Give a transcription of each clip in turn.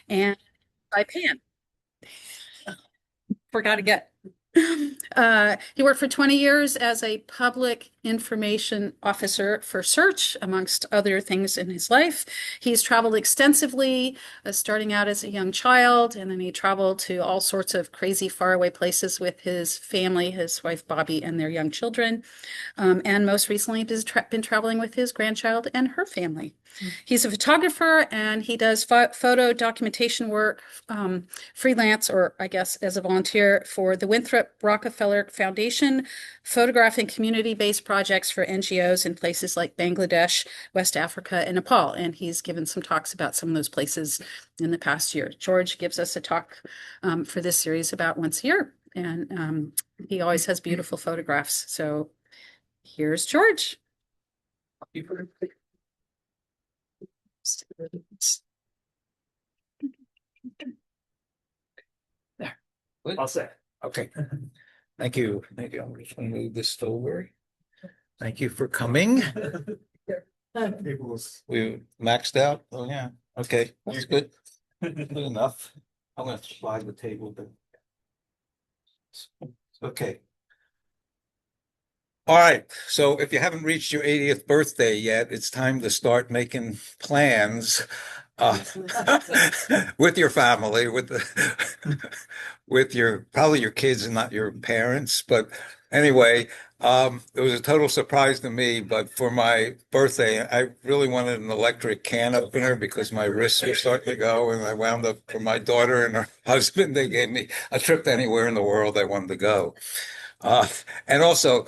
and by Pan. Forgot again. He worked for 20 years as a public information officer for Search, amongst other things in his life. He's traveled extensively, starting out as a young child, and then he traveled to all sorts of crazy faraway places with his family, his wife Bobby, and their young children. And most recently, he's been traveling with his grandchild and her family. He's a photographer and he does photo documentation work, freelance, or I guess as a volunteer for the Winthrop Rockefeller Foundation, photographing community-based projects for NGOs in places like Bangladesh, West Africa, and Nepal. And he's given some talks about some of those places in the past year. George gives us a talk for this series about once a year. And he always has beautiful photographs. So here's George. There. I'll say. Okay. Thank you. Thank you. I'm just going to move this forward. Thank you for coming. We maxed out. Oh, yeah. Okay. That's good. Good enough. I'm going to slide the table. Okay. All right. So if you haven't reached your 80th birthday yet, it's time to start making plans uh, with your family, with your probably your kids and not your parents. But anyway, it was a total surprise to me. But for my birthday, I really wanted an electric can opener because my wrists were starting to go, and I wound up for my daughter and her husband. They gave me a trip to anywhere in the world I wanted to go. Uh, and also,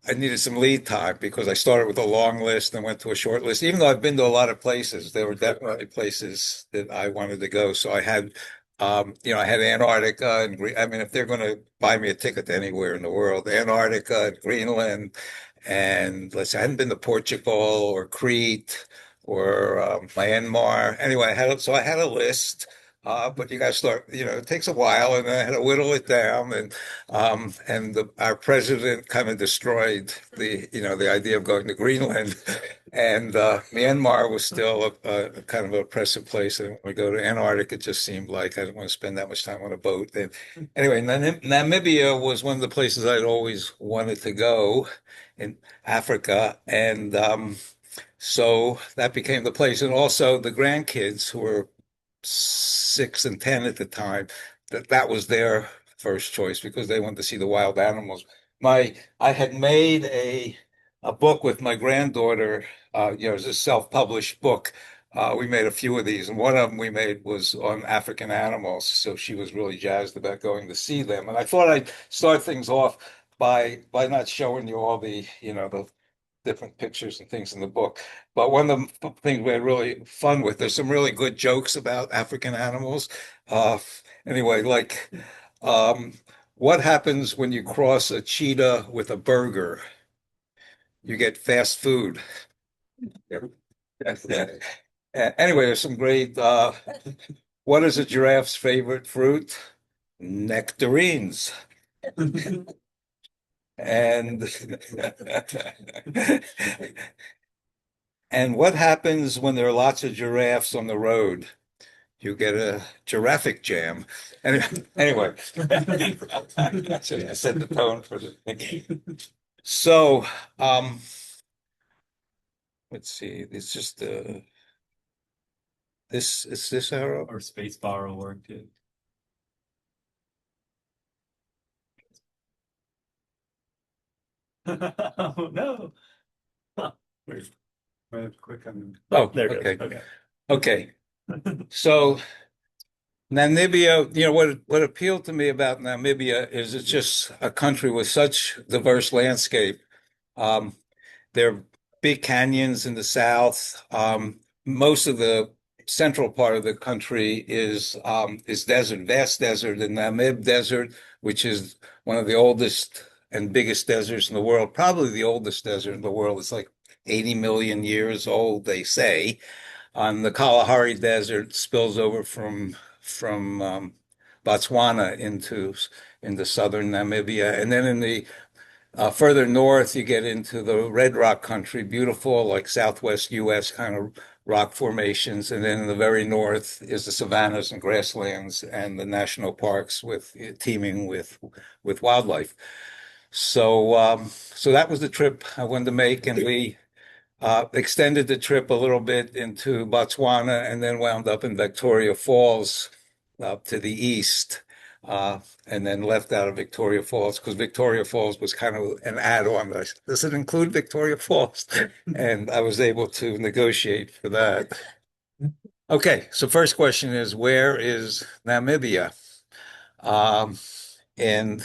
I needed some lead time because I started with a long list and went to a short list. Even though I've been to a lot of places, there were definitely places that I wanted to go. So I had, I had Antarctica and I mean, if they're going to buy me a ticket to anywhere in the world, Antarctica, Greenland, and let's see, I hadn't been to Portugal or Crete or Myanmar. Anyway, I had a list. But you got to start, it takes a while, and I had to whittle it down, our president kind of destroyed the idea of going to Greenland, and Myanmar was still a kind of an oppressive place. And when we go to Antarctica, it just seemed like I didn't want to spend that much time on a boat. And anyway, Namibia was one of the places I'd always wanted to go in Africa, and so that became the place. And also the grandkids who were 6 and 10 at the time, that was their first choice because they wanted to see the wild animals. I had made a book with my granddaughter, it's a self-published book. We made a few of these, and one of them we made was on African animals. So she was really jazzed about going to see them. And I thought I'd start things off by not showing you all the different pictures and things in the book. But one of the things we had really fun with, there's some really good jokes about African animals. Uh, anyway, like um, what happens when you cross a cheetah with a burger? You get fast food. Yep. Anyway, there's some great. What is a giraffe's favorite fruit? Nectarines. And and what happens when there are lots of giraffes on the road? You get a giraffic jam. Anyway, I set the tone for the thing. So, let's see. It's just this arrow. Or space bar will work too. Oh no. Huh. Quick on. Oh, There it okay. goes. Okay. Okay. So Namibia, what appealed to me about Namibia is it's just a country with such diverse landscape. Um, there are big canyons in the south. Most of the central part of the country is desert, vast desert, the Namib Desert, which is one of the oldest and biggest deserts in the world, probably the oldest desert in the world. It's like 80 million years old, they say. On the Kalahari Desert spills over from Botswana into southern Namibia, and then in the further north, you get into the Red Rock country, beautiful, like Southwest U.S. kind of rock formations, and then in the very north is the savannas and grasslands and the national parks with teeming with wildlife. So that was the trip I wanted to make, and we extended the trip a little bit into Botswana and then wound up in Victoria Falls to the east. And then left out of Victoria Falls because Victoria Falls was kind of an add-on. Does it include Victoria Falls? And I was able to negotiate for that. Okay, so first question is, where is Namibia? Um, and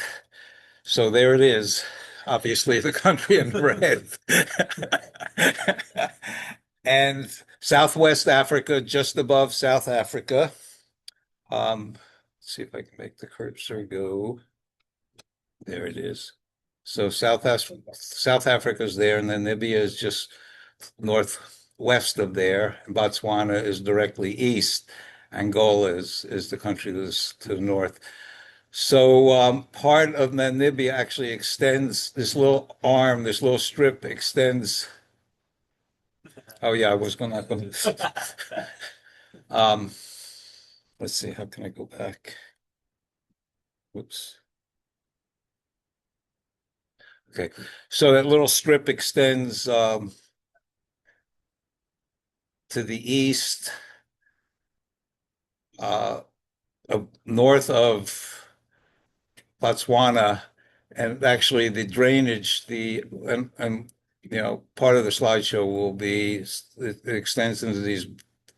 so there it is. Obviously, the country in red. And Southwest Africa, just above South Africa. Let's see if I can make the cursor go. There it is. So South Africa's there, and then Namibia is just northwest of there, and Botswana is directly east. Angola is the country that's to the north. So part of Namibia actually extends this little arm, this little strip extends. Oh yeah, I was gonna. Um, let's see, how can I go back? Whoops. Okay, so that little strip extends to the east, uh, north of Botswana, and actually the drainage, and part of the slideshow will be it extends into these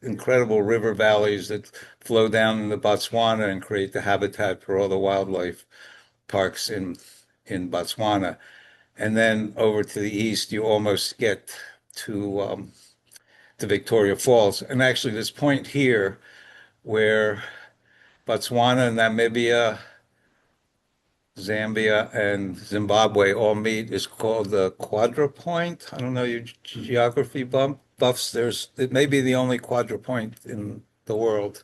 incredible river valleys that flow down into Botswana and create the habitat for all the wildlife parks in Botswana. And then over to the east, you almost get to Victoria Falls. And actually, this point here where Botswana, Namibia, Zambia, and Zimbabwe all meet is called the quadrupoint. I don't know your geography buffs. It may be the only quadrupoint in the world.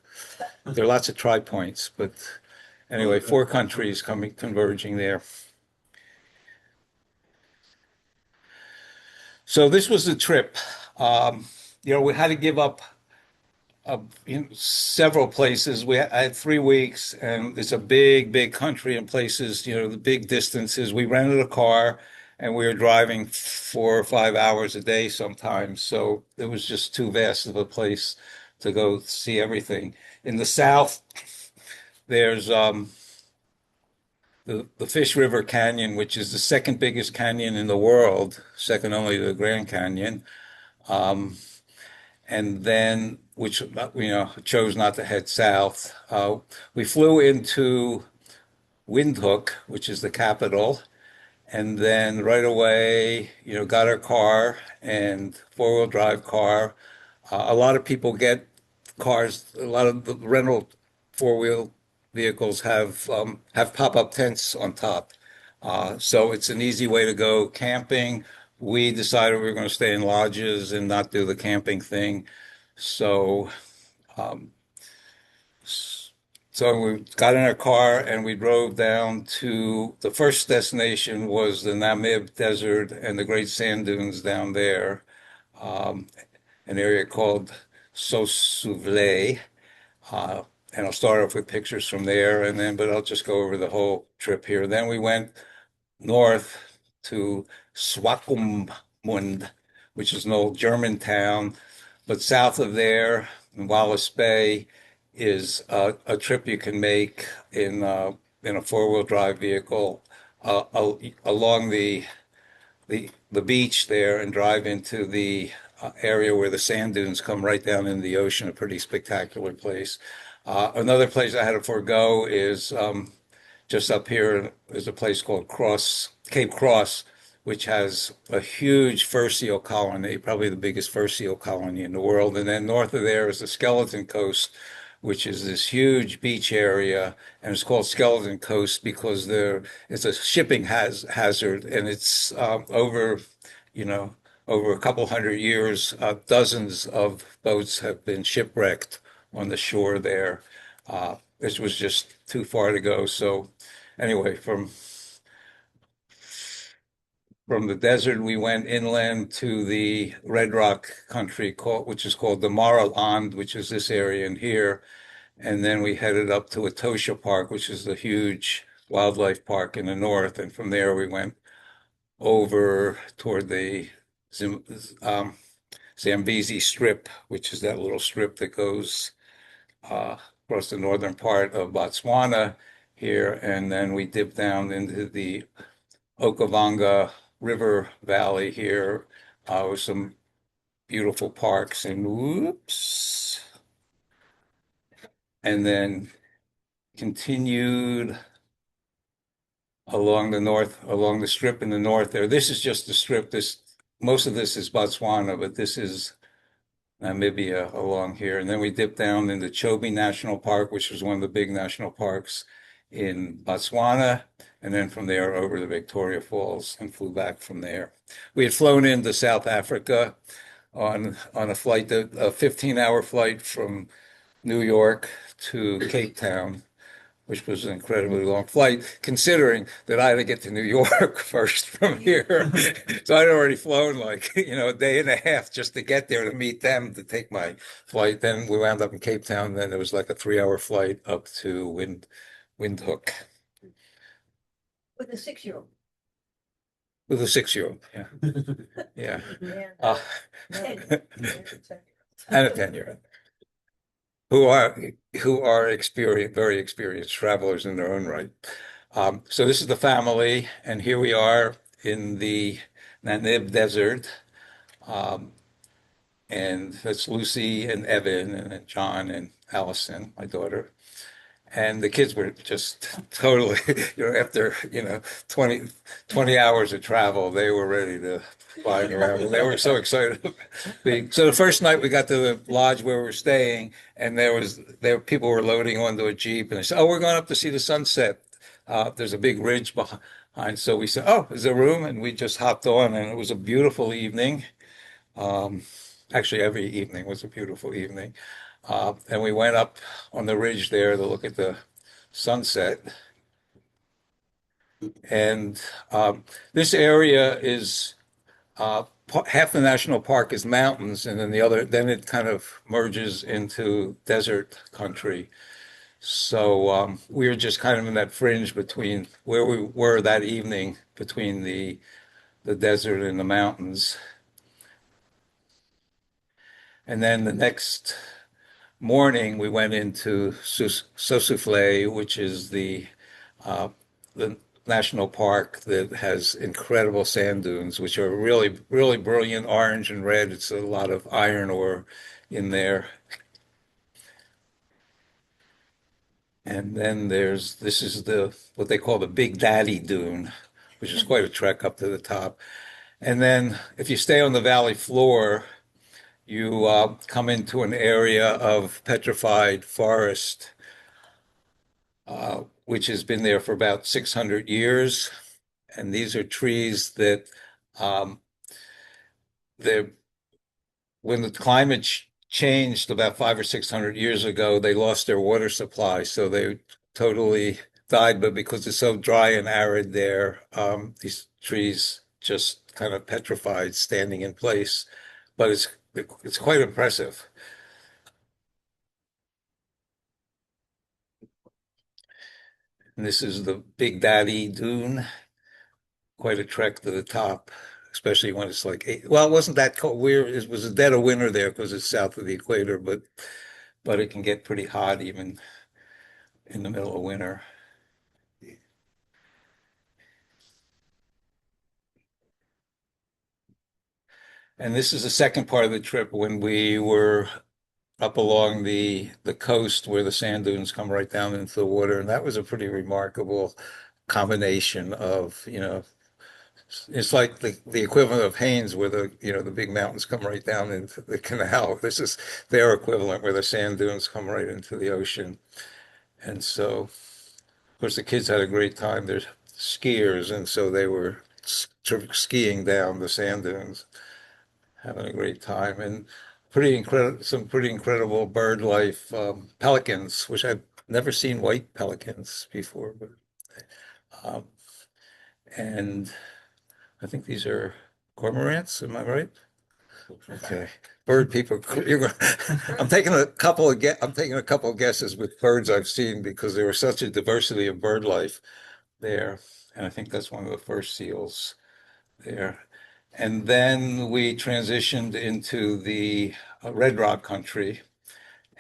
There are lots of tripoints, but anyway, four countries converging there. So this was the trip. We had to give up several places. I had 3 weeks, and it's a big, big country in places, the big distances. We rented a car, and we were driving 4 or 5 hours a day sometimes. So it was just too vast of a place to go see everything. In the south, there's the Fish River Canyon, which is the second biggest canyon in the world, second only to the Grand Canyon. Um, and then which chose not to head south. We flew into Windhoek, which is the capital, and then right away, got our car and four-wheel drive car. A lot of people get cars. A lot of the rental four-wheel vehicles have pop-up tents on top, so it's an easy way to go camping. We decided we were going to stay in lodges and not do the camping thing. So, um, so we got in our car and we drove down to the first destination was the Namib Desert and the great sand dunes down there, um, an area called Sosuvle. Uh, and I'll start off with pictures from there, but I'll just go over the whole trip here. Then we went north to Swakopmund, which is an old German town. But south of there, in Wallace Bay, is a trip you can make in a four-wheel drive vehicle along the beach there and drive into the area where the sand dunes come right down into the ocean, a pretty spectacular place. Another place I had to forego is just up here is a place called Cape Cross, which has a huge fur seal colony, probably the biggest fur seal colony in the world. And then north of there is the Skeleton Coast, which is this huge beach area, and it's called Skeleton Coast because it's a shipping hazard, and it's you know, over a couple hundred years, dozens of boats have been shipwrecked on the shore there. This was just too far to go. So anyway, From the desert, we went inland to the Red Rock country, which is called the Maraland, which is this area in here. And then we headed up to Etosha Park, which is the huge wildlife park in the north. And from there, we went over toward the um, Zambezi Strip, which is that little strip that goes across the northern part of Botswana here. And then we dipped down into the Okavango River Valley here with some beautiful parks and whoops. And then continued along the strip in the north there. This is just the strip. Most of this is Botswana, but this is Namibia along here. And then we dipped down into Chobe National Park, which is one of the big national parks in Botswana. And then from there over to Victoria Falls and flew back from there. We had flown into South Africa on a 15-hour flight from New York to Cape Town, which was an incredibly long flight, considering that I had to get to New York first from here. So I'd already flown like, a day and a half just to get there to meet them, to take my flight. Then we wound up in Cape Town. Then it was like a 3-hour flight up to Windhoek. With a 6-year-old. With a 6-year-old, yeah. Yeah. Yeah. 10. And a 10-year-old. Who are very experienced travelers in their own right. So this is the family, and here we are in the Namib Desert. And that's Lucy and Evan and John and Allison, my daughter. And the kids were just totally, after, 20 hours of travel, they were ready to fly around. And they were so excited. So the first night we got to the lodge where we were staying, and people were loading onto a Jeep, and they said, "Oh, we're going up to see the sunset. There's a big ridge behind." So we said, "Oh, is there room?" And we just hopped on, and it was a beautiful evening. Actually, every evening was a beautiful evening. And we went up on the ridge there to look at the sunset. And this area is half the national park is mountains, and then it kind of merges into desert country. So we were just kind of in that fringe between where we were that evening, between the desert and the mountains. And then the next morning, we went into Sosufle, which is the national park that has incredible sand dunes, which are really, really brilliant orange and red. It's a lot of iron ore in there. And then this is what they call the Big Daddy Dune, which is quite a trek up to the top. And then if you stay on the valley floor, you come into an area of petrified forest, which has been there for about 600 years. And these are trees that um, when the climate changed about 500 or 600 years ago, they lost their water supply. So they totally died. But because it's so dry and arid there, these trees just kind of petrified, standing in place. But it's quite impressive. And this is the Big Daddy Dune, quite a trek to the top, especially when it's like well, it wasn't that cold. It was a dead of winter there because it's south of the equator, but it can get pretty hot even in the middle of winter. And this is the second part of the trip when we were up along the coast where the sand dunes come right down into the water, and that was a pretty remarkable combination of, it's like the equivalent of Haines where the big mountains come right down into the canal. This is their equivalent where the sand dunes come right into the ocean. And so, of course, the kids had a great time. They're skiers, and so they were skiing down the sand dunes, having a great time. And some pretty incredible bird life, pelicans, which I've never seen white pelicans before, but um, and I think these are cormorants, am I right? Okay. Bird people, I'm taking a couple of guesses with birds I've seen because there was such a diversity of bird life there. And I think that's one of the first seals there. And then we transitioned into the Red Rock country,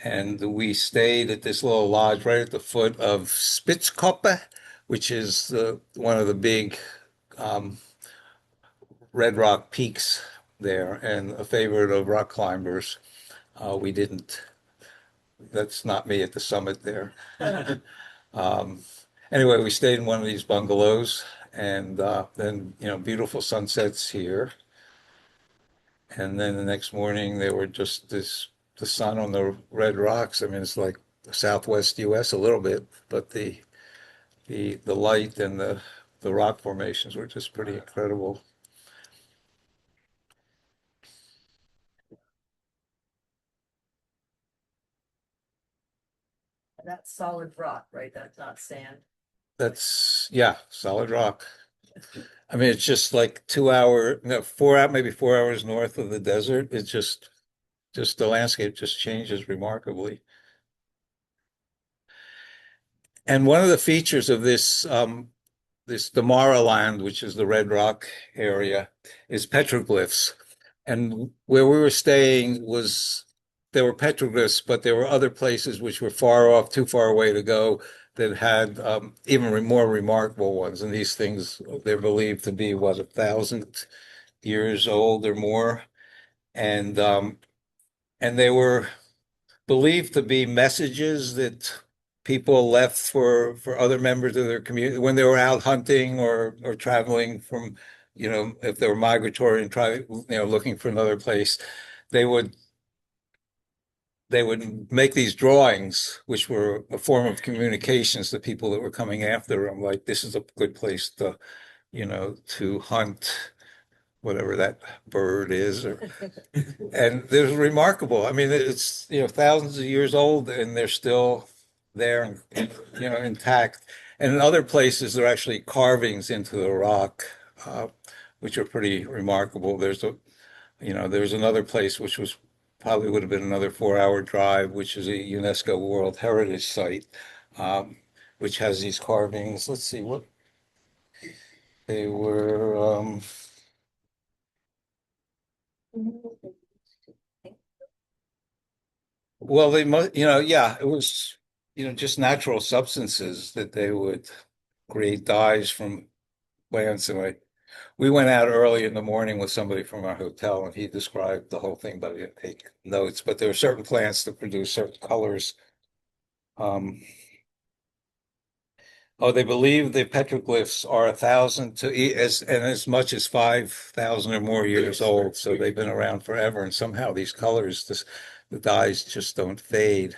and we stayed at this little lodge right at the foot of Spitzkoppe, which is one of the big um, red rock peaks there, and a favorite of rock climbers. We didn't, that's not me at the summit there. Um, anyway, we stayed in one of these bungalows, and then, beautiful sunsets here. And then the next morning, they were just the sun on the red rocks. I mean, it's like the Southwest US a little bit, but the light and the rock formations were just pretty incredible. That's solid rock, right? That's not sand. That's, yeah, solid rock. I mean, it's just like 2 hour, no, 4 hour, maybe 4 hours north of the desert. It's just the landscape just changes remarkably. And one of the features of this Damara land, which is the Red Rock area, is petroglyphs. And where we were staying there were petroglyphs, but there were other places which were far off, too far away to go, that had even more remarkable ones. And these things, they're believed to be, what, 1,000 years old or more. And they were believed to be messages that people left for other members of their community when they were out hunting or traveling from, if they were migratory and looking for another place, they would they would make these drawings, which were a form of communications to people that were coming after them, like this is a good place to hunt whatever that bird is, and it was remarkable. I mean, it's thousands of years old, and they're still there and intact. And in other places, there are actually carvings into the rock, which are pretty remarkable. There's another place which was probably would have been another 4 hour drive, which is a UNESCO World Heritage Site, um, which has these carvings. Let's see what they were. Well, yeah, it was, just natural substances that they would create dyes from plants. And we went out early in the morning with somebody from our hotel, and he described the whole thing, but I didn't take notes. But there are certain plants that produce certain colors. Um, Oh, they believe the petroglyphs are 1,000 as much as 5,000 or more years old. So they've been around forever, and somehow these colors, the dyes just don't fade.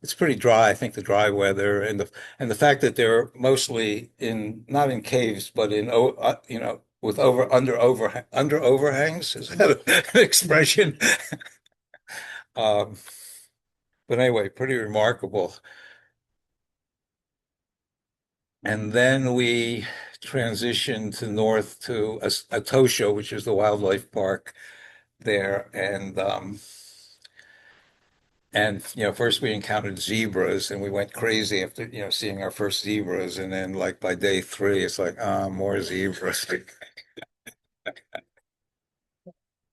It's pretty dry. I think the dry weather and the fact that they're mostly not in caves, but with under overhangs. Is that an expression? Um, but anyway, pretty remarkable. And then we transitioned to north to Atosha, which is the wildlife park there. And first we encountered zebras, and we went crazy after seeing our first zebras. And then, like, by day three, it's like, more zebras.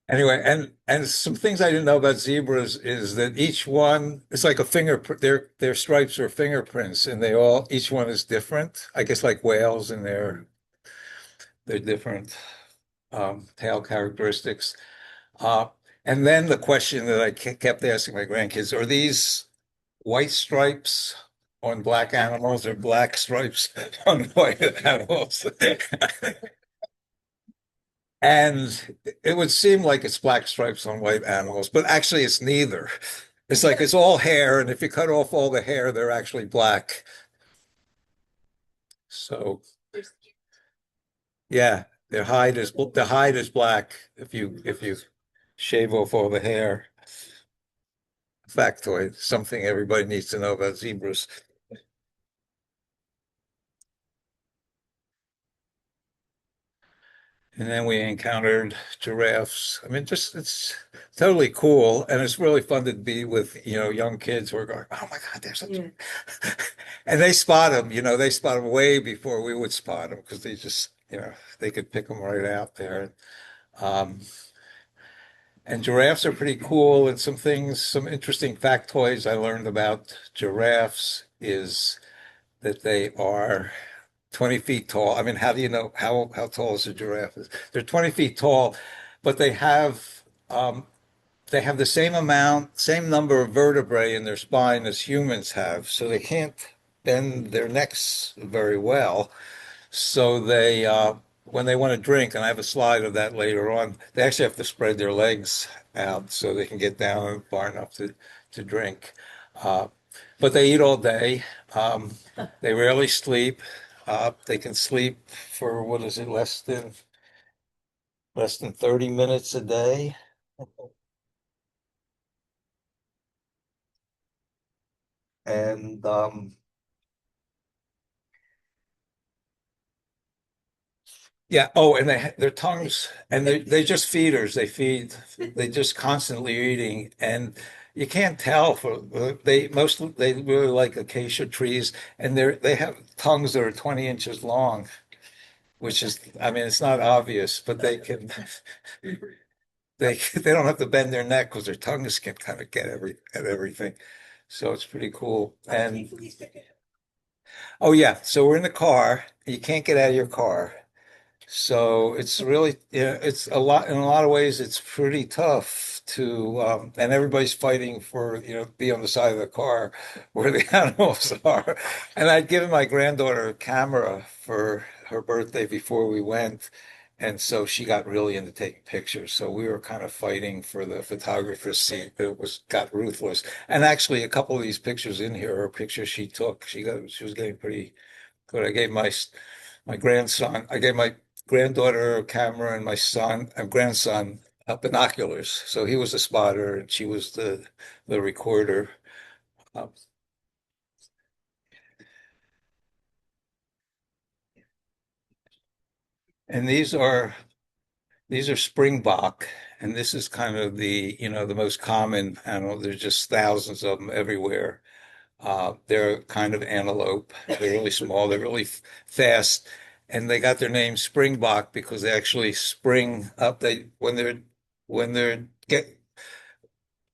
Anyway, and some things I didn't know about zebras is that each one, it's like a fingerprint. Their stripes are fingerprints, and each one is different. I guess like whales, and they're different tail characteristics. Uh, and then the question that I kept asking my grandkids, are these white stripes on black animals or black stripes on white animals? And it would seem like it's black stripes on white animals, but actually it's neither. It's like it's all hair, and if you cut off all the hair, they're actually black. So yeah, the hide is black if you shave off all the hair. Factoid, something everybody needs to know about zebras. And then we encountered giraffes. I mean, just it's totally cool, and it's really fun to be with, young kids who are going, "Oh my God, there's such," Yeah. and they spot them. They spot them way before we would spot them because they just, they could pick them right out there. Um, and giraffes are pretty cool. And some things, some interesting factoids I learned about giraffes is that they are 20 feet tall. I mean, how do you know how tall is a giraffe? They're 20 feet tall, but they have the same number of vertebrae in their spine as humans have, so they can't bend their necks very well. So when they want to drink, and I have a slide of that later on, they actually have to spread their legs out so they can get down far enough to drink. Uh, but they eat all day. Um, they rarely sleep. They can sleep for, what is it, less than 30 minutes a day. And yeah. Oh, and their tongues, and they just feeders. They feed. They just constantly eating, and you can't tell they really like acacia trees, and they have tongues that are 20 inches long, which is, I mean, it's not obvious, but they don't have to bend their neck because their tongues can kind of get at everything. So it's pretty cool. And oh yeah, so we're in the car. You can't get out of your car. So it's really, yeah, it's a lot, in a lot of ways, it's pretty tough and everybody's fighting for, be on the side of the car where the animals are. And I'd given my granddaughter a camera for her birthday before we went. And so she got really into taking pictures. So we were kind of fighting for the photographer's seat. Got ruthless. And actually, a couple of these pictures in here are pictures she took. She was getting pretty good. I gave my granddaughter a camera and my son and grandson binoculars. So he was the spotter and she was the recorder. Um, and these are springbok, and this is kind of the most common animal. There's just thousands of them everywhere. They're kind of antelope. They're really small. They're really fast, and they got their name Springbok because they actually spring up. When they're get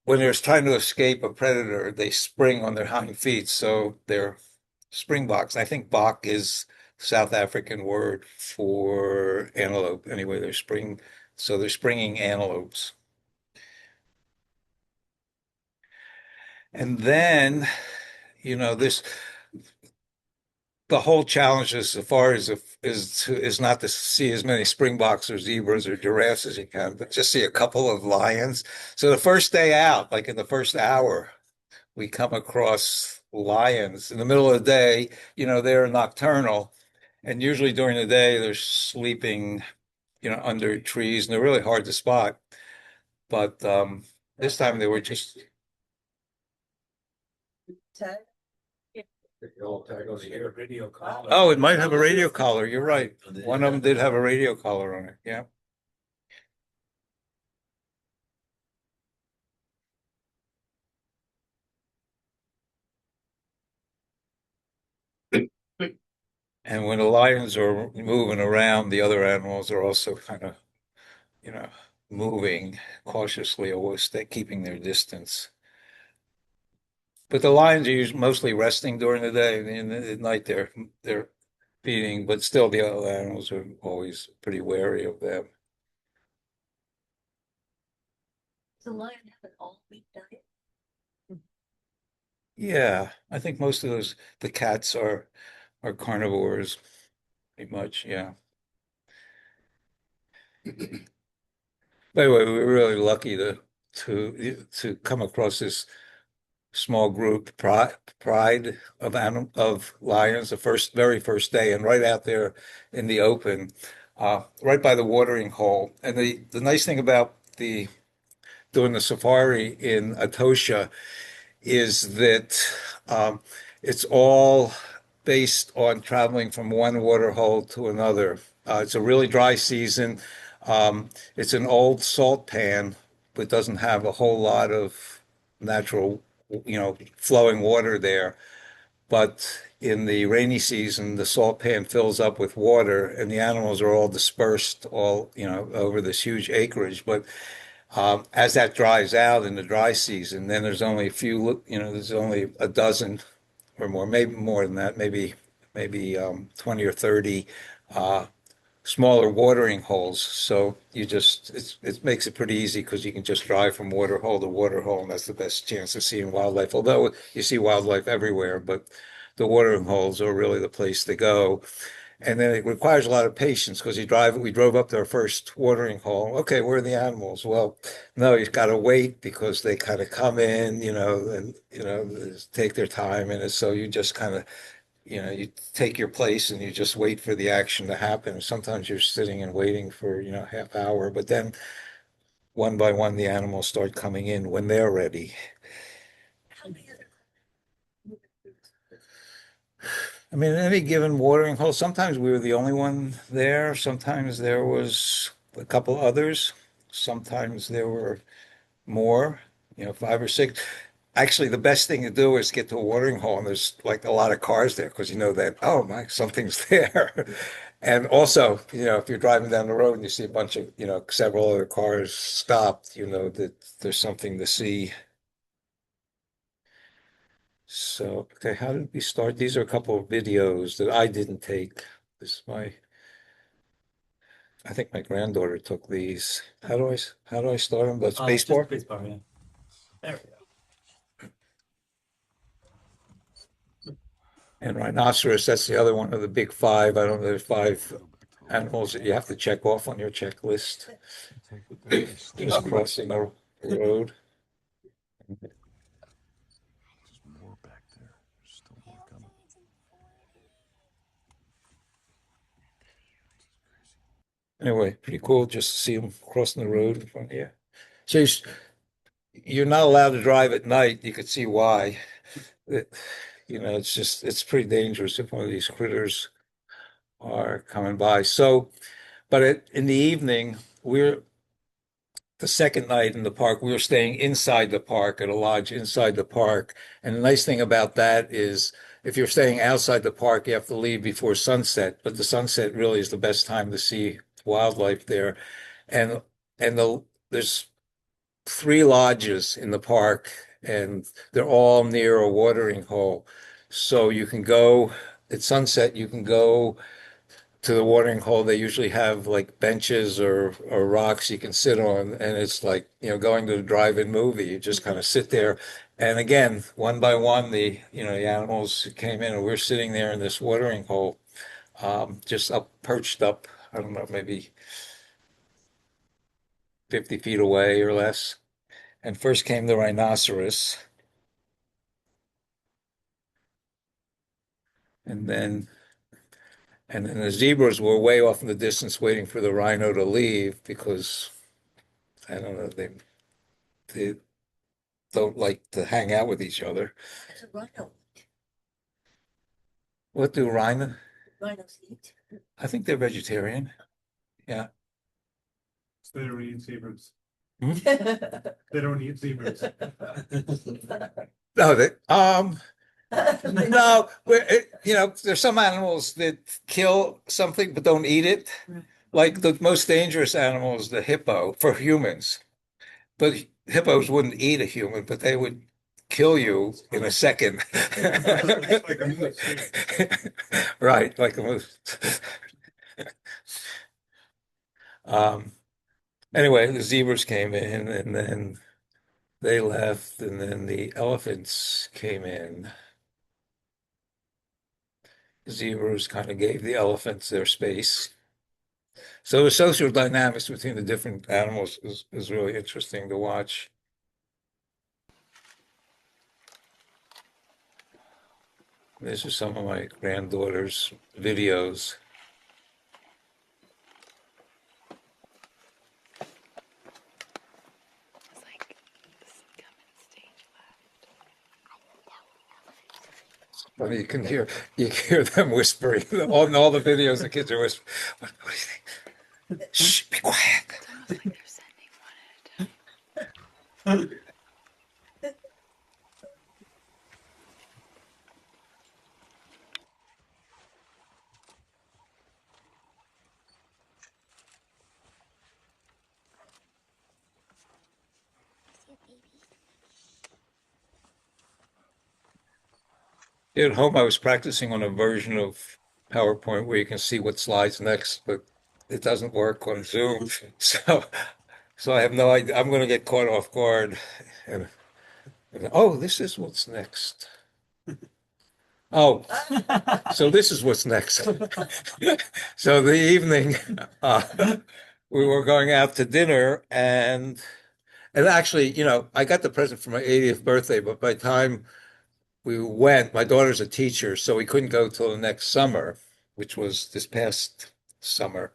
when they're trying to escape a predator, they spring on their hind feet. So they're Springboks. I think bok is South African word for antelope. Anyway, so they're springing antelopes. And then, this the whole challenge as far as is not to see as many springboks or zebras or giraffes as you can, but just see a couple of lions. So the first day out, like in the first hour, we come across lions in the middle of the day. They're nocturnal, and usually during the day they're sleeping, under trees, and they're really hard to spot. But this time they were just. Ted? Radio collar. Oh, it might have a radio collar. You're right. One of them did have a radio collar on it. Yeah. And when the lions are moving around, the other animals are also kind of, you know, moving cautiously, always keeping their distance. But the lions are usually mostly resting during the day, and at night they're feeding. But still, the other animals are always pretty wary of them. Does a lion have an all-wheat diet? Yeah, I think most of the cats are carnivores, pretty much. Yeah. By the way, we were really lucky to come across this small group pride of lions the very first day, and right out there in the open, right by the watering hole. And the nice thing about the doing the safari in Etosha is that um, it's all based on traveling from one water hole to another. It's a really dry season. It's an old salt pan, but doesn't have a whole lot of natural, flowing water there. But in the rainy season, the salt pan fills up with water, and the animals are all dispersed all, over this huge acreage. But as that dries out in the dry season, then there's only a few, there's only a dozen or more, maybe more than that, maybe 20 or 30 uh, smaller watering holes. So it makes it pretty easy because you can just drive from water hole to water hole, and that's the best chance of seeing wildlife. Although you see wildlife everywhere, but the watering holes are really the place to go. And then it requires a lot of patience because we drove up to our first watering hole. Okay, where are the animals? Well, no, you've got to wait because they kind of come in, and, take their time. And so you just kind of, you take your place and you just wait for the action to happen. Sometimes you're sitting and waiting for, half hour, but then one by one, the animals start coming in when they're ready. How many other I mean, in any given watering hole, sometimes we were the only one there. Sometimes there was a couple others. Sometimes there were more, five or six. Actually, the best thing to do is get to a watering hole and there's like a lot of cars there because you know that, oh my, something's there. And also, if you're driving down the road and you see a bunch of, several other cars stopped, you know that there's something to see. So, okay, how did we start? These are a couple of videos that I didn't take. This is I think my granddaughter took these. How do I start them? But Just spacebar? spacebar, yeah. There we go. And rhinoceros, that's the other one of the big five. I don't know, there's five animals that you have to check off on your checklist. Just crossing the road. Anyway, pretty cool just to see them crossing the road in front of you. So you're not allowed to drive at night. You could see why. It, it's pretty dangerous if one of these critters are coming by. So, but in the evening, the second night in the park, we were staying inside the park at a lodge inside the park. And the nice thing about that is if you're staying outside the park, you have to leave before sunset. But the sunset really is the best time to see wildlife there. And there's three lodges in the park, and they're all near a watering hole. So you can go at sunset, you can go to the watering hole. They usually have like benches or rocks you can sit on, and it's like, going to a drive-in movie. You just kind of sit there. And again, one by one, the animals came in, and we're sitting there in this watering hole, just perched up, I don't know, maybe 50 feet away or less. And first came the rhinoceros, and then the zebras were way off in the distance waiting for the rhino to leave because I don't know, they don't like to hang out with each other. There's a rhino. What do Rhinos eat. I think they're vegetarian. Yeah. So they don't eat zebras. Hmm? They don't eat zebras. No, no, there's some animals that kill something but don't eat it. Like the most dangerous animal is the hippo for humans. But hippos wouldn't eat a human, but they would kill you in a second. Like a moose. Right, like a moose. Um, anyway, the zebras came in and then they left, and then the elephants came in. The zebras kind of gave the elephants their space. So the social dynamics between the different animals is really interesting to watch. These are some of my granddaughter's videos. funny. You can hear them whispering on all the videos. The kids are whispering. What do you think? Shh, be quiet. It's almost like they're sending one at a time. At home, I was practicing on a version of PowerPoint where you can see what slides next, but it doesn't work on Zoom. So I have no idea. I'm going to get caught off guard. And, oh, this is what's next. Oh, so this is what's next. So the evening, we were going out to dinner, and actually, I got the present for my 80th birthday, but by the time we went, my daughter's a teacher, so we couldn't go till the next summer, which was this past summer.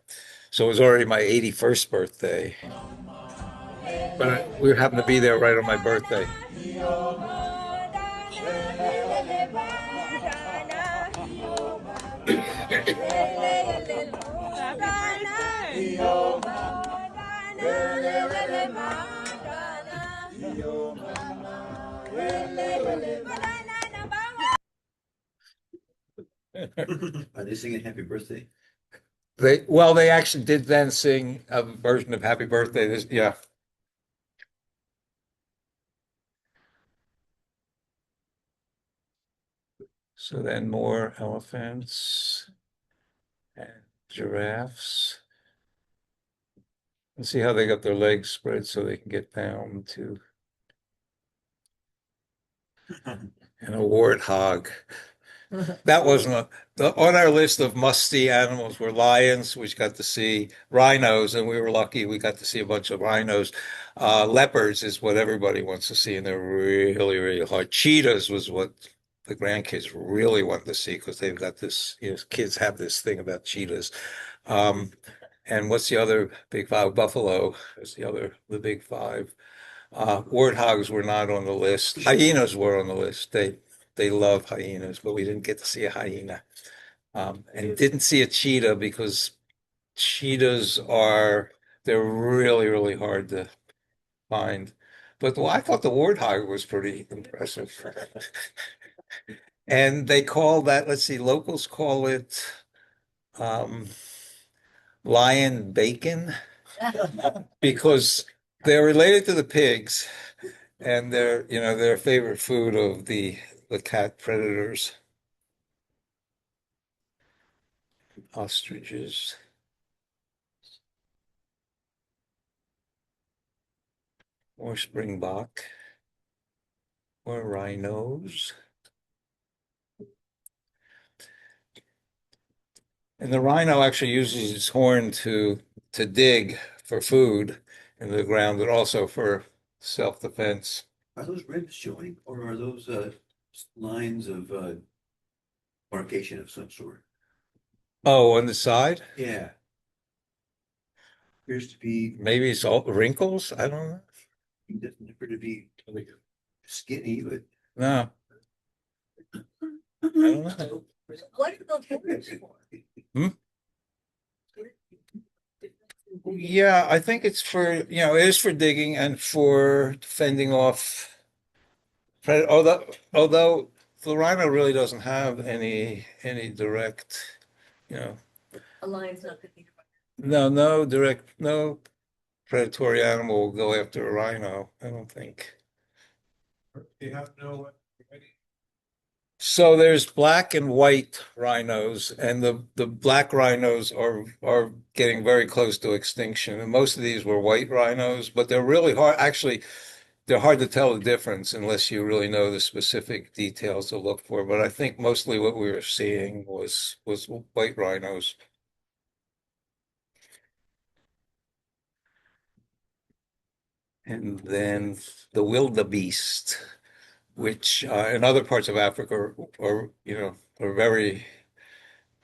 So it was already my 81st birthday. But we happened to be there right on my birthday. Are they singing happy birthday? They actually did then sing a version of Happy Birthday. Yeah. So then more elephants and giraffes. And see how they got their legs spread so they can get down to. And a warthog. That wasn't on our list of must-see animals were lions, which got to see rhinos, and we were lucky we got to see a bunch of rhinos. Leopards is what everybody wants to see, and they're really, really hard. Cheetahs was what the grandkids really want to see because they've got this, kids have this thing about cheetahs. And what's the other big five? Buffalo is the big five. Warthogs were not on the list. Hyenas were on the list. They love hyenas, but we didn't get to see a hyena. And didn't see a cheetah because they're really, really hard to find. But I thought the warthog was pretty impressive. And they call that, let's see, locals call it um, lion bacon because they're related to the pigs and they're, their favorite food of the cat predators. Ostriches. More springbok. More rhinos. And the rhino actually uses its horn to dig for food in the ground, but also for self-defense. Are those ribs showing, or are those lines of markation of some sort? Oh, on the side? Yeah. Appears to be, Maybe it's all wrinkles? I don't know. it doesn't appear to be skinny, but No, I don't know. What are those fingers for? Yeah, I think it's for, it is for digging and for fending off predator. Although the rhino really doesn't have any direct, A lion's not gonna be. no predatory animal will go after a rhino, I don't think. You have no. So there's black and white rhinos, and the black rhinos are getting very close to extinction. And most of these were white rhinos, but they're really hard. Actually, they're hard to tell the difference unless you really know the specific details to look for. But I think mostly what we were seeing was white rhinos. And then the wildebeest, which in other parts of Africa are very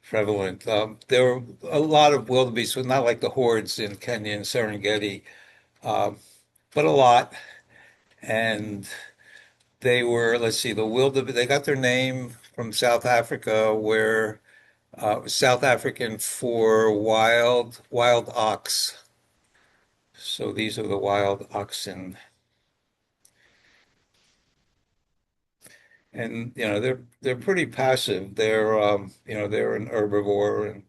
prevalent. There were a lot of wildebeest, but not like the hordes in Kenya and Serengeti, um, but a lot. And they were, let's see, they got their name from South Africa where South African for wild ox. So these are the wild oxen. And they're pretty passive. They're an herbivore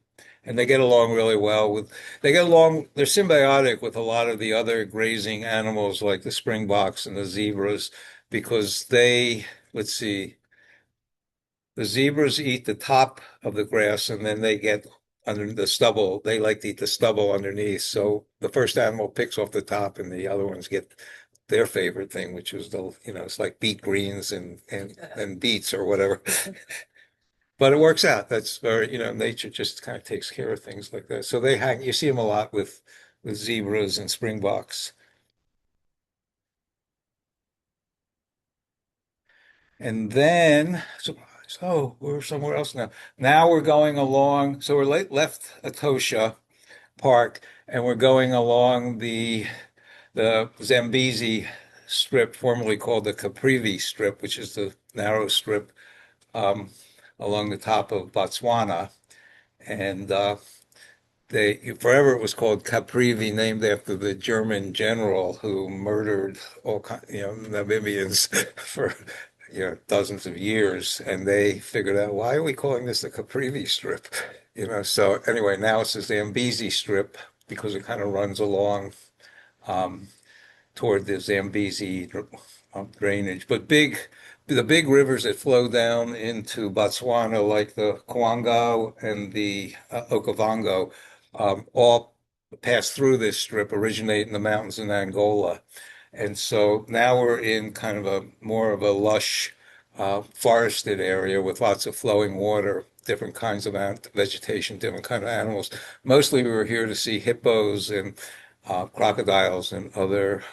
and they get along really well with they're symbiotic with a lot of the other grazing animals like the springboks and the zebras because let's see, the zebras eat the top of the grass and then they get under the stubble. They like to eat the stubble underneath. So the first animal picks off the top and the other ones get their favorite thing, which is it's like beet greens and beets or whatever. But it works out. That's very, nature just kind of takes care of things like that. So you see them a lot with zebras and springboks. And then, so we're somewhere else now. Now we're going along. So left Etosha Park and we're going along the Zambezi Strip, formerly called the Caprivi Strip, which is the narrow strip um, along the top of Botswana. And forever it was called Caprivi, named after the German general who murdered all Namibians for dozens of years. And they figured out, why are we calling this the Caprivi Strip? So anyway, now it's the Zambezi Strip because it kind of runs along um, toward the Zambezi drainage. But the big rivers that flow down into Botswana, like the Kwango and the Okavango, all pass through this strip, originate in the mountains in Angola. And so now we're in kind of a more of a lush, forested area with lots of flowing water, different kinds of vegetation, different kind of animals. Mostly we were here to see hippos and crocodiles and other,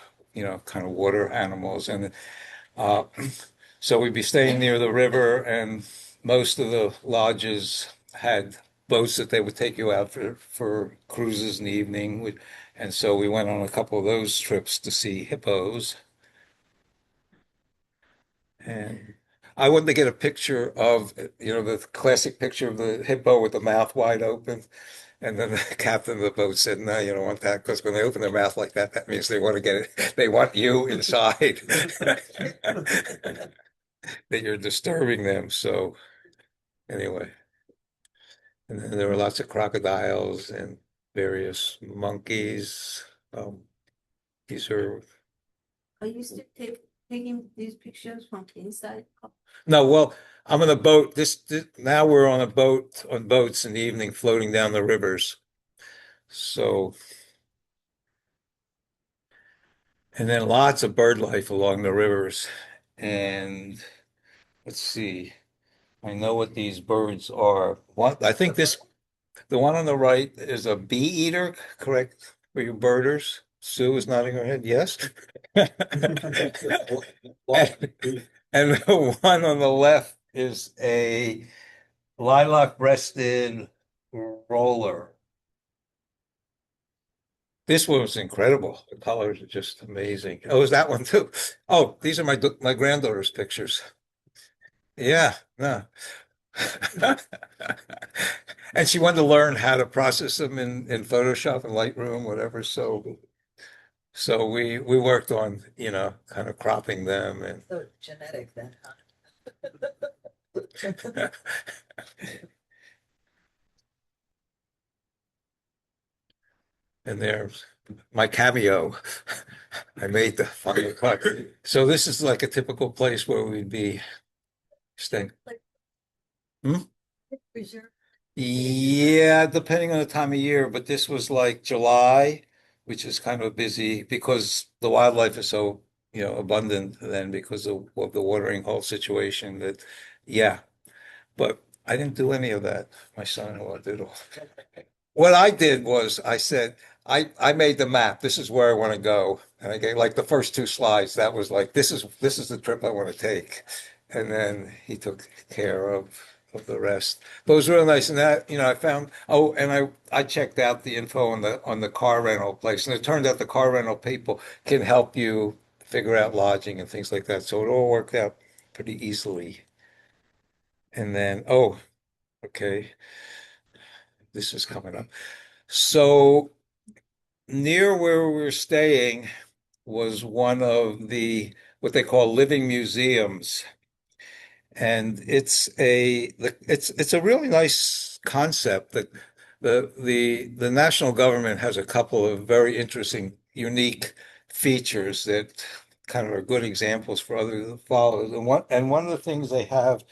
kind of water animals. And uh, so we'd be staying near the river, and most of the lodges had boats that they would take you out for cruises in the evening. And so we went on a couple of those trips to see hippos. And I wanted to get a picture of, the classic picture of the hippo with the mouth wide open. And then the captain of the boat said, "No, you don't want that because when they open their mouth like that, that means they want to get it. They want you inside, that you're disturbing them." So anyway, and then there were lots of crocodiles and various monkeys. Um, these are Are you still taking these pictures from inside? no, well, I'm on a boat. Now we're on a boat on boats in the evening, floating down the rivers. So. And then lots of bird life along the rivers. And let's see, I know what these birds are. I think the one on the right is a bee eater, correct? For you birders? Sue is nodding her head, yes. And the one on the left is a lilac-breasted roller. This one was incredible. The colors are just amazing. Oh, is that one too? Oh, these are my granddaughter's pictures. Yeah, no. And she wanted to learn how to process them in Photoshop and Lightroom, whatever. So we worked on, kind of cropping them and So genetic then, huh? and there's my cameo. I made the final cut. So this is like a typical place where we'd be staying. Hmm? Preserve. Yeah, depending on the time of year, but this was like July, which is kind of busy because the wildlife is so, abundant then because of the watering hole situation that, yeah, but I didn't do any of that. My son-in-law did all. What I did was I said, I made the map. This is where I want to go. And I gave like the first two slides. That was like, this is the trip I want to take. And then he took care of the rest. But it was real nice. And that, I found, oh, and I checked out the info on the car rental place. And it turned out the car rental people can help you figure out lodging and things like that. So it all worked out pretty easily. And then, oh, okay, this is coming up. So near where we were staying was one of the what they call living museums. And it's a really nice concept that the national government has a couple of very interesting, unique features that kind of are good examples for others to follow. And one of the things they have,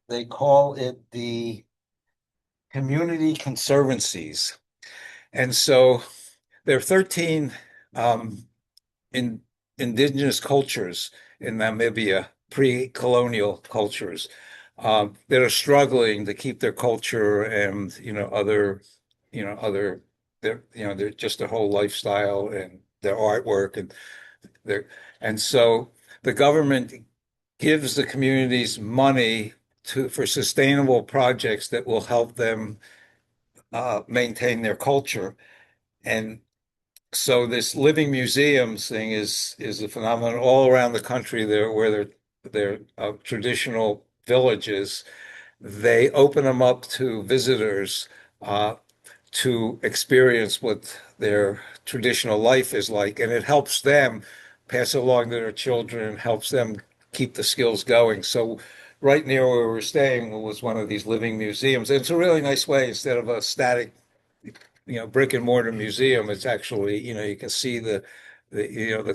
they call it the community conservancies. And so there are 13 um, in indigenous cultures in Namibia, pre-colonial cultures, that are struggling to keep their culture and other they're just their whole lifestyle and their artwork their and so the government gives the communities money for sustainable projects that will help them maintain their culture. And so this living museums thing is a phenomenon all around the country there where they're traditional villages. They open them up to visitors uh, to experience what their traditional life is like, and it helps them pass along to their children, helps them keep the skills going. So right near where we're staying was one of these living museums. And it's a really nice way instead of a static brick and mortar museum. It's actually, you can see the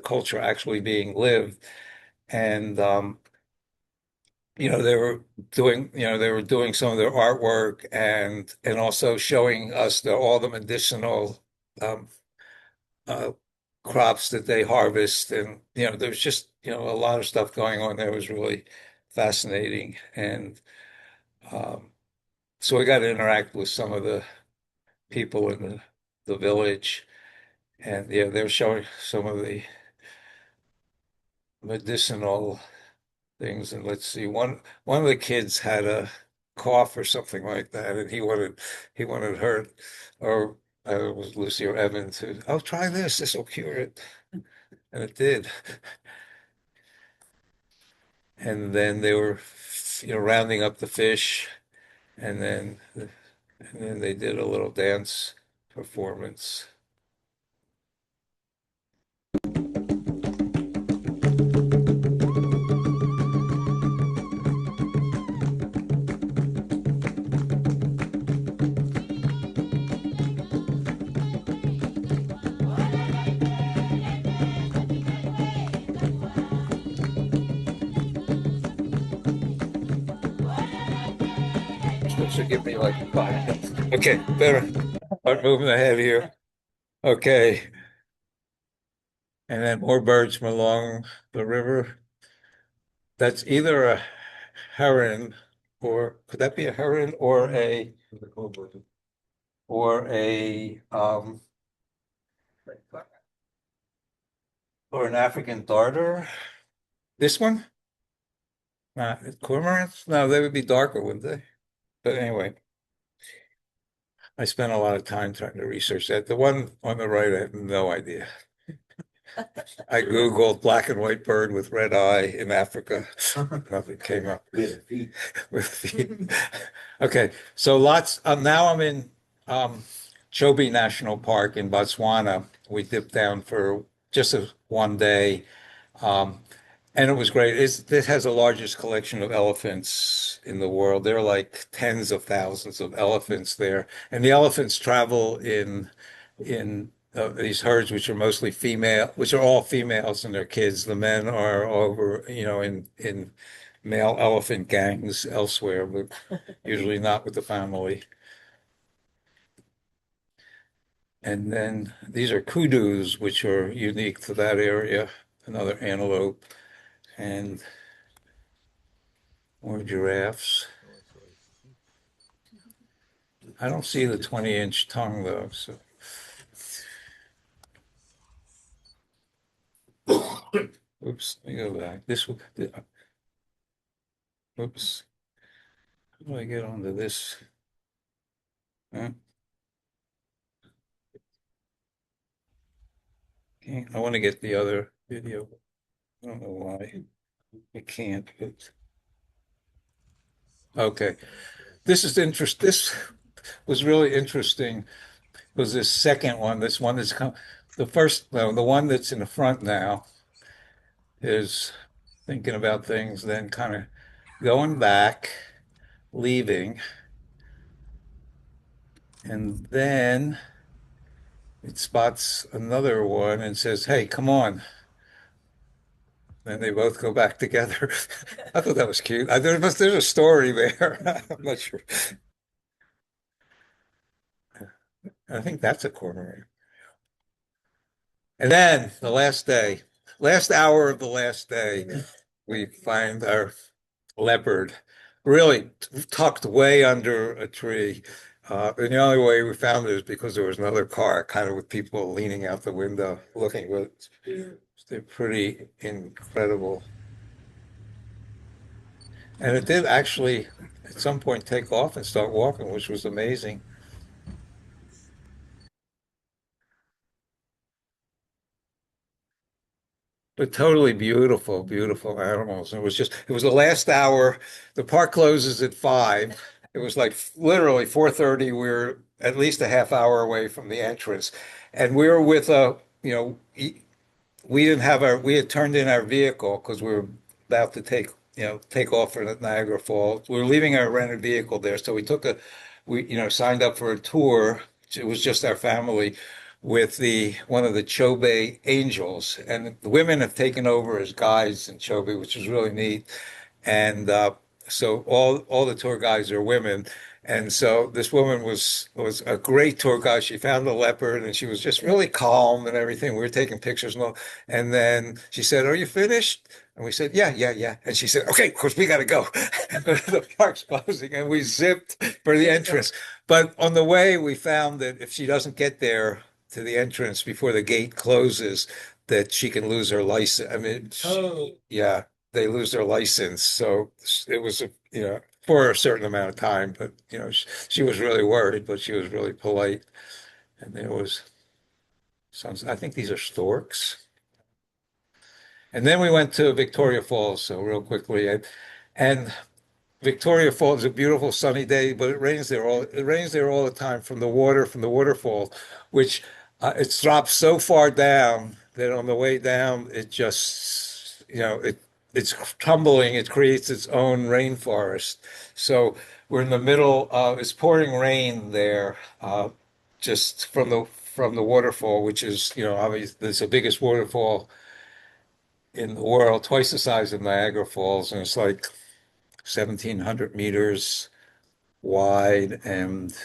culture actually being lived. And they were doing some of their artwork and also showing us all the medicinal um, uh, crops that they harvest. And there's just a lot of stuff going on there. It was really fascinating. And um, so we got to interact with some of the people in the village. And yeah, they're showing some of the medicinal things. And let's see, one of the kids had a cough or something like that, and he wanted her, or it was Lucy or Evan to, oh, try this. This will cure it, and it did. And then they were, rounding up the fish, and then they did a little dance performance. Supposed to give me like 5 minutes. Okay, better start moving ahead here. Okay, and then more birds from along the river. That's either a heron, or could that be a heron or or an African darter? This one? Cormorants? No, they would be darker, wouldn't they? But anyway, I spent a lot of time trying to research that. The one on the right, I have no idea. I Googled black and white bird with red eye in Africa. Nothing came up. With feet. With feet. Okay, so now I'm in Chobe National Park in Botswana. We dipped down for just one day. Um, and it was great. This has the largest collection of elephants in the world. There are like tens of thousands of elephants there, and the elephants travel in these herds, which are mostly female, which are all females and their kids. The men are over, in male elephant gangs elsewhere, but usually not with the family. And then these are kudus, which are unique to that area, another antelope, and more giraffes. I don't see the 20-inch tongue though, so. Oops, let me go back. Oops. How do I get onto this? Huh? I want to get the other video. I don't know why. I can't, but Okay. This was really interesting. Was this second one? This one that's come. The first, no, the one that's in the front now is thinking about things, then kind of going back, leaving, and then it spots another one and says, "Hey, come on." Then they both go back together. I thought that was cute. There's a story there. I'm not sure. I think that's a corner. And then the last day, last hour of the last day, we find our leopard really tucked way under a tree. And the only way we found it is because there was another car, kind of with people leaning out the window looking. But they're pretty incredible. And it did actually, at some point, take off and start walking, which was amazing. But totally beautiful, beautiful animals. It was the last hour. The park closes at 5. It was like literally 4:30. We were at least a half hour away from the entrance. And we were with we didn't have we had turned in our vehicle because we were about to take off for Niagara Falls. We were leaving our rented vehicle there. So we signed up for a tour. It was just our family with one of the Chobe Angels. And the women have taken over as guides in Chobe, which is really neat. And so all the tour guides are women. And so this woman was a great tour guide. She found the leopard and she was just really calm and everything. We were taking pictures and all. And then she said, "Are you finished?" And we said, "Yeah, yeah, yeah." And she said, "Okay, of course we got to go." The park's closing, and we zipped for the entrance. But on the way, we found that if she doesn't get there to the entrance before the gate closes, that she can lose her license. I mean, yeah, they lose their license. So it was for a certain amount of time, but she was really worried, but she was really polite. And there was I think these are storks. And then we went to Victoria Falls, so real quickly. And Victoria Falls is a beautiful sunny day, but it rains there all the time from the waterfall, which it drops so far down that on the way down it just it's tumbling. It creates its own rainforest. So we're in the middle. It's pouring rain there, just from the waterfall, which is obviously it's the biggest waterfall in the world, twice the size of Niagara Falls, and it's like 1,700 meters wide and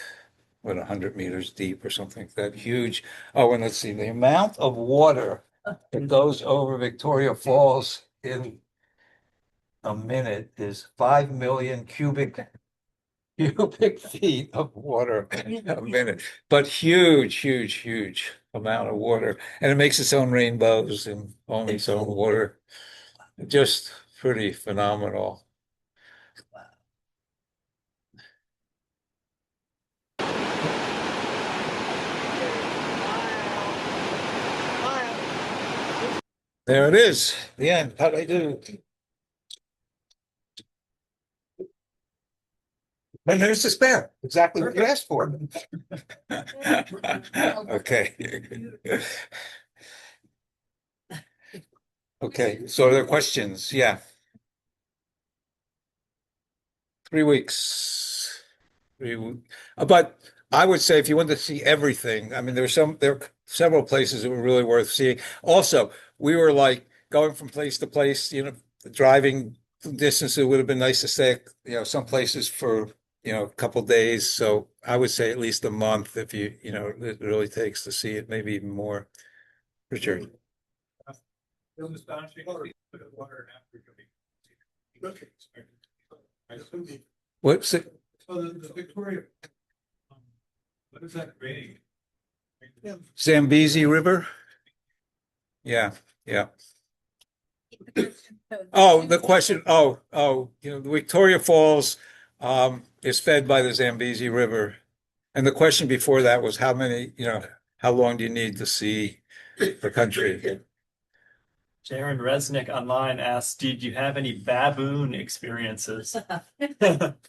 100 meters deep or something like that. Huge. Oh, and let's see, the amount of water that goes over Victoria Falls in a minute is 5 million cubic feet of water a minute. But huge, huge, huge amount of water. And it makes its own rainbows and on its own water. Just pretty phenomenal. There it is, the end. How'd I do? And there's the spare, exactly what you asked for. Okay. Okay, so there are questions. Yeah, 3 weeks. But I would say if you want to see everything, I mean, there are several places that were really worth seeing. Also, we were like going from place to place, driving distance. It would have been nice to stay, some places for, a couple days. So I would say at least a month if it really takes to see it, maybe even more. Richard, It was astonishing. Bit of water in Africa. I assume what's it? so the Victoria, um, what is that rating? Zambezi River? Yeah, yeah. Oh, the question. The Victoria Falls is fed by the Zambezi River. And the question before that was how long do you need to see the country? Jaron Resnick online asked, "Did you have any baboon experiences?"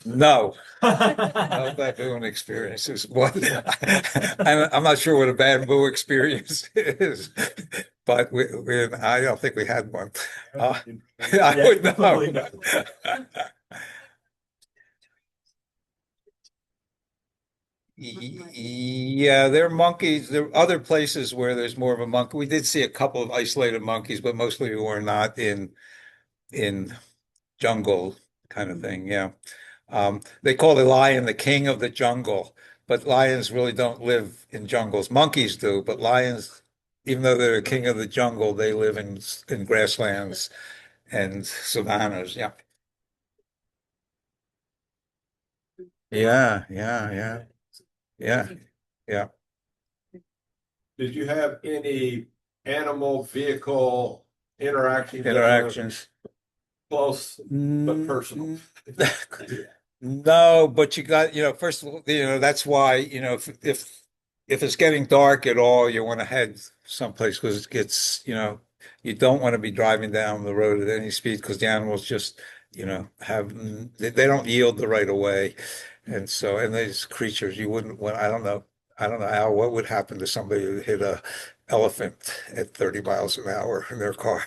No, no baboon experiences. What? I'm not sure what a bamboo experience is, but I don't think we had one. I Yeah, would know. probably not. Yeah, there are monkeys. There are other places where there's more of a monkey. We did see a couple of isolated monkeys, but mostly we were not in jungle kind of thing. Yeah. They call the lion the king of the jungle, but lions really don't live in jungles. Monkeys do, but lions, even though they're the king of the jungle, they live in grasslands and savannas. Yeah. Yeah, yeah, yeah, yeah, yeah. Did you have any animal vehicle interactions that were Interactions. close but personal? No, but you got, first of all, that's why, if it's getting dark at all, you want to head someplace because it gets, you don't want to be driving down the road at any speed because the animals just, they don't yield the right of way. And these creatures, you wouldn't want, I don't know how, what would happen to somebody who hit a elephant at 30 miles an hour in their car.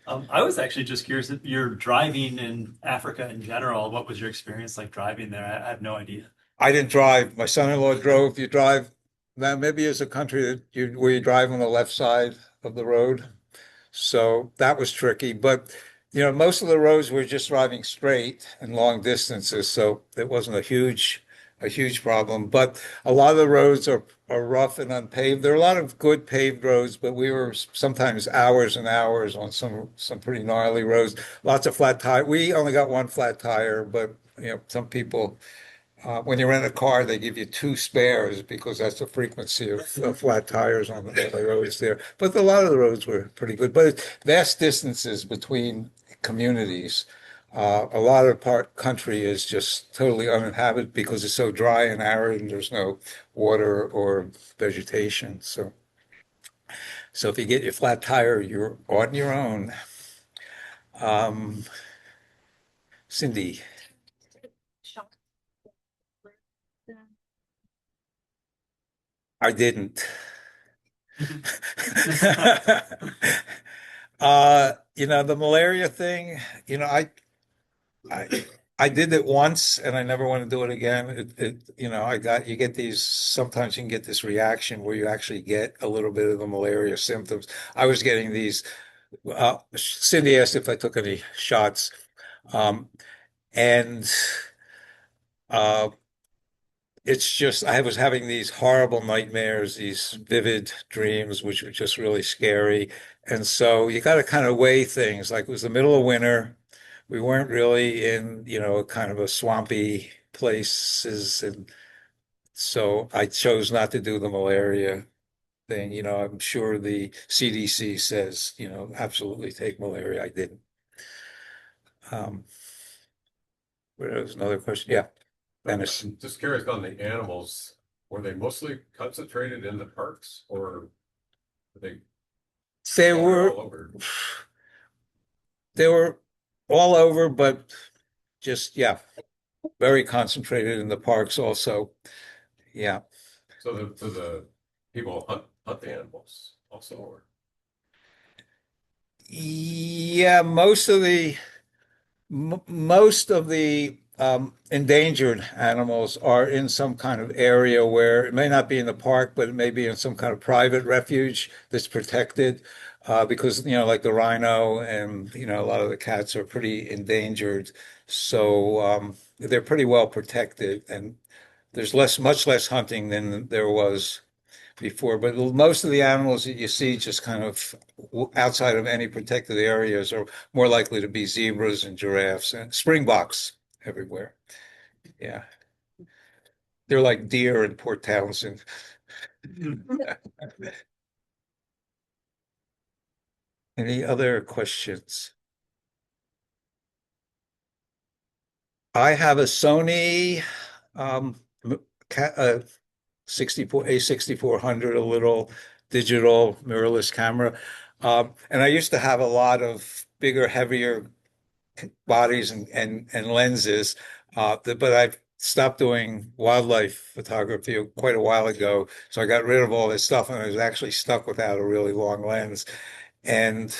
I was actually just curious if you're driving in Africa in general. What was your experience like driving there? I have no idea. I didn't drive. My son-in-law drove. You drive. Namibia is a country where you drive on the left side of the road. So that was tricky. But, most of the roads were just driving straight and long distances. So it wasn't a huge problem. But a lot of the roads are rough and unpaved. There are a lot of good paved roads, but we were sometimes hours and hours on some pretty gnarly roads. Lots of flat tire. We only got one flat tire, but some people when you rent a car, they give you two spares because that's the frequency of flat tires on the roads there. But a lot of the roads were pretty good. But it's vast distances between communities. A lot of part country is just totally uninhabited because it's so dry and arid and there's no water or vegetation. So if you get your flat tire, you're on your own. Um, Cindy, I didn't. The malaria thing, I I did it once and I never want to do it again. You get sometimes you can get this reaction where you actually get a little bit of the malaria symptoms. I was getting these, Cindy asked if I took any shots. And uh, it's just I was having these horrible nightmares, these vivid dreams, which were just really scary. And so you got to kind of weigh things. Like it was the middle of winter. We weren't really in, kind of a swampy places. And so I chose not to do the malaria thing. I'm sure the CDC says, absolutely take malaria. I didn't. Um, there was another question. Yeah, Dennis. I'm just curious on the animals. Were they mostly concentrated in the parks or were they They scattered were. all over? They were all over, but just, yeah, very concentrated in the parks also. Yeah. So the people hunt the animals also, or Yeah, most of the endangered animals are in some kind of area where it may not be in the park, but it may be in some kind of private refuge that's protected. Because, like the rhino and, a lot of the cats are pretty endangered. So they're pretty well protected and there's much less hunting than there was before. But most of the animals that you see just kind of outside of any protected areas are more likely to be zebras and giraffes and springboks everywhere. Yeah. They're like deer in Port Townsend. Any other questions? I have a Sony um, ca 64 A6400, a little digital mirrorless camera. And I used to have a lot of bigger, heavier bodies and lenses. But I've stopped doing wildlife photography quite a while ago. So I got rid of all this stuff and I was actually stuck without a really long lens. And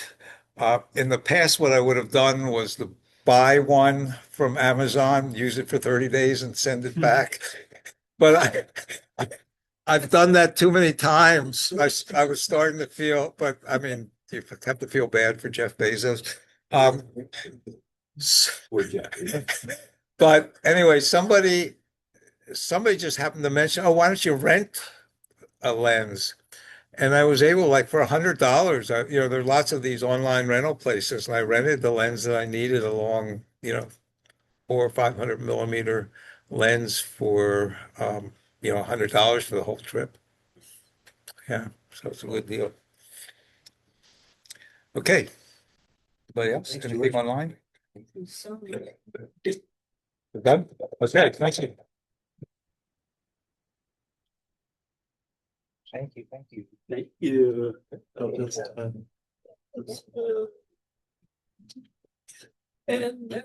in the past, what I would have done was to buy one from Amazon, use it for 30 days and send it back. But I've done that too many times. I was starting to feel, but I mean, you have to feel bad for Jeff Bezos. Um, Poor Jack. but anyway, somebody just happened to mention, oh, why don't you rent a lens? And I was able, like for $100, there are lots of these online rental places, and I rented the lens that I needed, a long, 400 or 500 millimeter lens for, $100 for the whole trip. Yeah, so it's a good deal. Okay. Anybody else? Thanks, Anything George. online? So We're done? Okay, thank you. Thank you, thank you. Thank you. Oh, that's, And